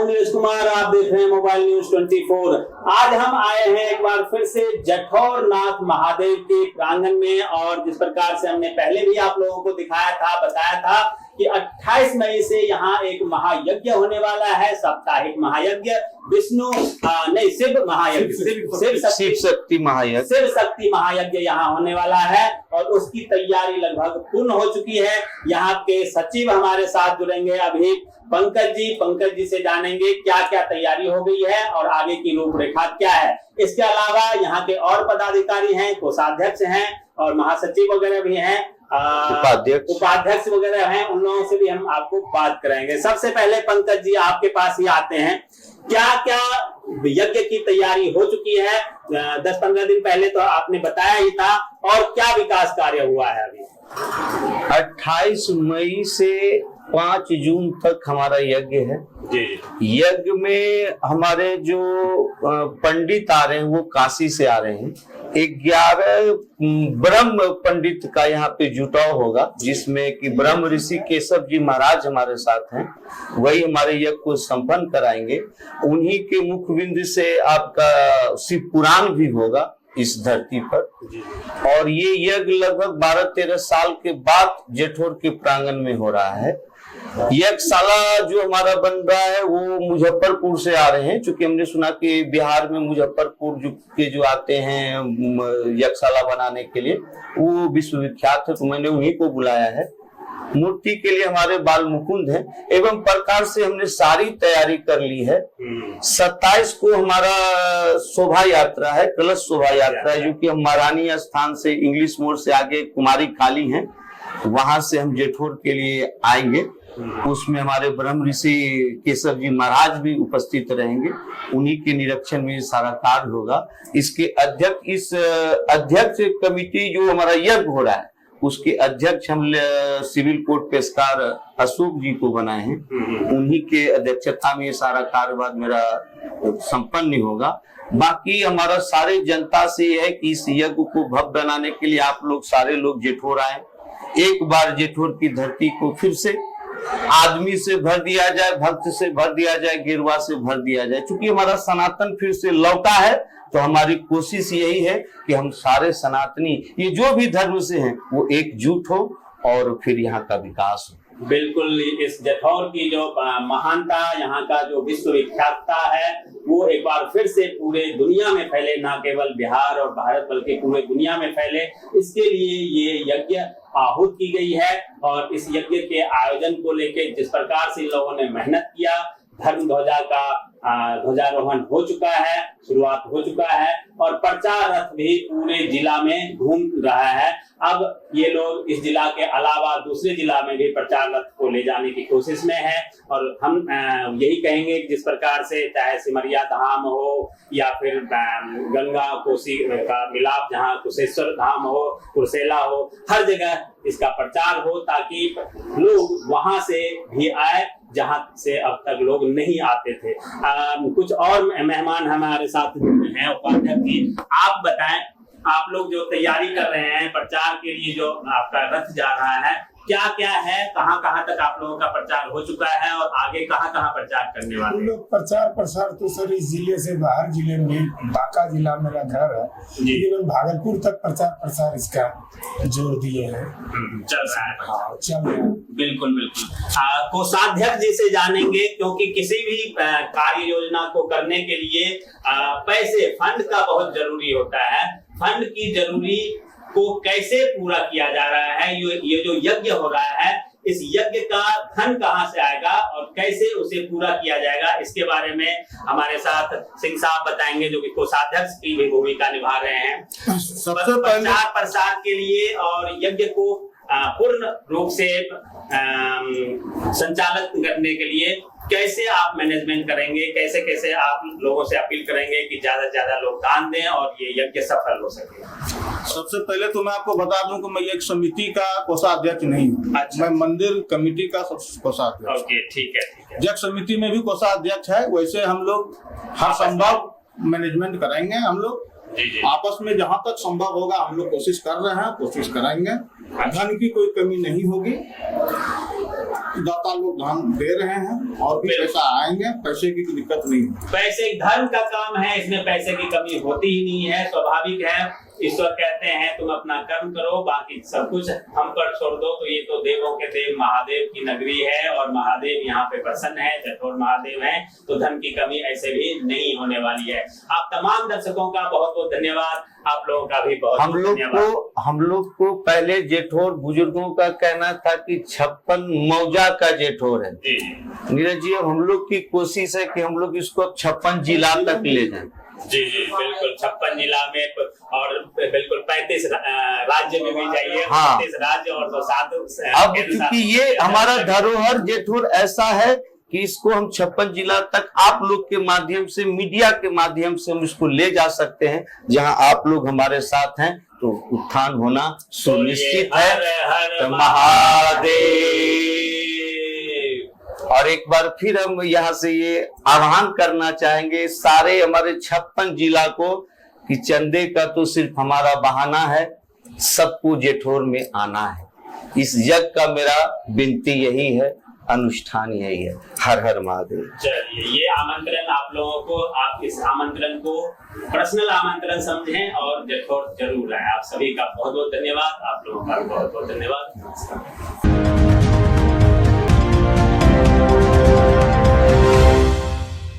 हूं नीरज कुमार, आप देख रहे हैं मोबाइल न्यूज 24। आज हम आए हैं एक बार फिर से जठौर नाथ महादेव के प्रांगण में, और जिस प्रकार से हमने पहले भी आप लोगों को दिखाया था, बताया था कि 28 मई से यहाँ एक महायज्ञ होने वाला है, साप्ताहिक महायज्ञ, शिव महायज्ञ, शिव शक्ति महायज्ञ यहाँ होने वाला है, और उसकी तैयारी लगभग पूर्ण हो चुकी है। यहाँ के सचिव हमारे साथ जुड़ेंगे अभी, पंकज जी से जानेंगे क्या क्या तैयारी हो गई है और आगे की रूपरेखा क्या है। इसके अलावा यहाँ के और पदाधिकारी हैं, कोषाध्यक्ष हैं और महासचिव वगैरह भी हैं, उपाध्यक्ष वगैरह हैं, उन लोगों से भी हम आपको बात कराएंगे। सबसे पहले पंकज जी आपके पास ही आते हैं, क्या क्या यज्ञ की तैयारी हो चुकी है? 10-15 दिन पहले तो आपने बताया ही था, और क्या विकास कार्य हुआ है अभी? 28 मई से 5 जून तक हमारा यज्ञ है। यज्ञ में हमारे जो पंडित आ रहे हैं वो काशी से आ रहे हैं। 11 ब्रह्म पंडित का यहाँ पे जुटाव होगा, जिसमें कि ब्रह्म ऋषि केशव जी महाराज हमारे साथ हैं, वही हमारे यज्ञ को संपन्न कराएंगे। उन्हीं के मुखबिंद से आपका शिव पुराण भी होगा इस धरती पर। और ये यज्ञ लगभग 12-13 साल के बाद जेठौर के प्रांगण में हो रहा है। यज्ञशाला जो हमारा बन रहा है वो मुजफ्फरपुर से आ रहे हैं, क्योंकि हमने सुना कि बिहार में मुजफ्फरपुर जो आते हैं यज्ञशाला बनाने के लिए, वो विश्वविख्यात है, तो मैंने उन्हीं को बुलाया है। मूर्ति के लिए हमारे बाल मुकुंद हैं, एवं प्रकार से हमने सारी तैयारी कर ली है। 27 को हमारा शोभा यात्रा है, कलश शोभा यात्रा है, जो कि हम महारानी स्थान से इंग्लिश मोड़ से आगे कुमारी काली हैं, वहां से हम जेठौर के लिए आएंगे। उसमें हमारे ब्रह्म ऋषि केशव जी महाराज भी उपस्थित रहेंगे, उन्हीं के निरीक्षण में सारा कार्य होगा। इसके अध्यक्ष कमिटी जो हमारा यज्ञ हो रहा है, उसके अध्यक्ष हम सिविल कोर्ट पेशकार अशोक जी को बनाए हैं, उन्हीं के अध्यक्षता में ये सारा कार्यभार मेरा संपन्न होगा। बाकी हमारा सारे जनता से है कि इस यज्ञ को भव्य बनाने के लिए आप लोग सारे लोग जेठौर आए, एक बार जेठौर की धरती को फिर से आदमी से भर दिया जाए, भक्त से भर दिया जाए, गिरवा से भर दिया जाए। चूंकि हमारा सनातन फिर से लौटा है, तो हमारी कोशिश यही है कि हम सारे सनातनी, ये जो भी धर्म से हैं, वो एकजुट हो और फिर यहाँ का विकास हो। बिल्कुल, इस जठौर की जो महानता, यहाँ का जो विश्वविख्यातता है, वो एक बार फिर से पूरे दुनिया में फैले, ना केवल बिहार और भारत बल्कि पूरे दुनिया में फैले, इसके लिए ये यज्ञ आहूत की गई है। और इस यज्ञ के आयोजन को लेकर जिस प्रकार से इन लोगों ने मेहनत किया, धर्म ध्वजा का ध्वजारोहण हो चुका है, शुरुआत हो चुका है, और प्रचार रथ भी पूरे जिला में घूम रहा है। अब ये लोग इस जिला के अलावा दूसरे जिला में भी प्रचार रथ को ले जाने की कोशिश में है। और हम यही कहेंगे कि जिस प्रकार से चाहे सिमरिया धाम हो या फिर गंगा कोसी का मिलाप, जहाँ कुशेश्वर धाम हो, कुर्सेला हो, हर जगह इसका प्रचार हो, ताकि लोग वहां से भी आए जहां से अब तक लोग नहीं आते थे। कुछ और मेहमान हमारे साथ हैं, उपाध्यक्ष जी, आप बताएं, आप लोग जो तैयारी कर रहे हैं प्रचार के लिए, जो आपका रथ जा रहा है, क्या क्या है, कहाँ कहाँ तक आप लोगों का प्रचार हो चुका है और आगे कहाँ कहाँ प्रचार करने वाले हैं? लोग प्रचार प्रसार तो सर इस जिले से बाहर जिले में, बांका जिला मेरा घर है, लेकिन भागलपुर तक प्रचार प्रसार इसका जोर दिए हैं, चल रहा है। हाँ, चल रहा है। बिल्कुल बिल्कुल। कोषाध्यक्ष जी से जानेंगे, क्योंकि किसी भी कार्य योजना को करने के लिए पैसे, फंड का बहुत जरूरी होता है। फंड की जरूरी को कैसे पूरा किया जा रहा है? ये जो यज्ञ हो रहा है, इस यज्ञ का धन कहाँ से आएगा और कैसे उसे पूरा किया जाएगा, इसके बारे में हमारे साथ सिंह साहब बताएंगे, जो कि कोषाध्यक्ष की भी भूमिका निभा रहे हैं। सबसे प्रचार प्रसार के लिए और यज्ञ को पूर्ण रूप से संचालित करने के लिए कैसे आप मैनेजमेंट करेंगे, कैसे कैसे आप लोगों से अपील करेंगे कि ज्यादा से ज्यादा लोग दान दें और ये यज्ञ सफल हो सके? सबसे पहले तो मैं आपको बता दूं कि मैं एक समिति का कोषाध्यक्ष नहीं हूँ। अच्छा। मैं मंदिर कमेटी का कोषाध्यक्ष। ओके, ठीक है। यज्ञ समिति में भी कोषाध्यक्ष है। वैसे हम लोग हर संभव मैनेजमेंट करेंगे। हम लोग आपस में जहां तक संभव होगा हम लोग कोशिश कर रहे हैं, कोशिश कराएंगे। धन की कोई कमी नहीं होगी। दाता लोग दान दे रहे हैं और भी पैसा आएंगे, पैसे की कोई दिक्कत नहीं है। पैसे धर्म का काम है, इसमें पैसे की कमी होती ही नहीं है, स्वाभाविक है। ईश्वर कहते हैं तुम अपना कर्म करो, बाकी सब कुछ हम पर छोड़ दो। तो ये तो देवों के देव महादेव की नगरी है और महादेव यहाँ पे प्रसन्न है, जठौर महादेव है, तो धन की कमी ऐसे भी नहीं होने वाली है। आप तमाम दर्शकों का बहुत बहुत धन्यवाद, आप लोगों का भी बहुत धन्यवाद। हम लोग को पहले जेठौर बुजुर्गों का कहना था कि 56 मौजा का जेठौर है। नीरज जी, हम लोग की कोशिश है कि हम लोग इसको 56 जिला तक ले जाएं। जी जी बिल्कुल, 56 जिला में और बिल्कुल 35 राज्य में भी जाइए। हाँ। 35 राज्य और 7 अब क्योंकि ये हमारा धरोहर जेठौर ऐसा है कि इसको हम 56 जिला तक आप लोग के माध्यम से, मीडिया के माध्यम से हम इसको ले जा सकते हैं। जहां आप लोग हमारे साथ हैं तो उत्थान होना सुनिश्चित है। हर महादेव। और एक बार फिर हम यहाँ से ये आह्वान करना चाहेंगे सारे हमारे 56 जिला को कि चंदे का तो सिर्फ हमारा बहाना है, सबको जेठौर में आना है। इस यज्ञ का मेरा विनती यही है, अनुष्ठान यही है। हर हर महादेव। चलिए, ये आमंत्रण आप लोगों को, आप इस आमंत्रण को पर्सनल आमंत्रण समझें और जेठौर जरूर आए। आप सभी का बहुत बहुत धन्यवाद, आप लोगों का भी बहुत बहुत धन्यवाद। नमस्कार।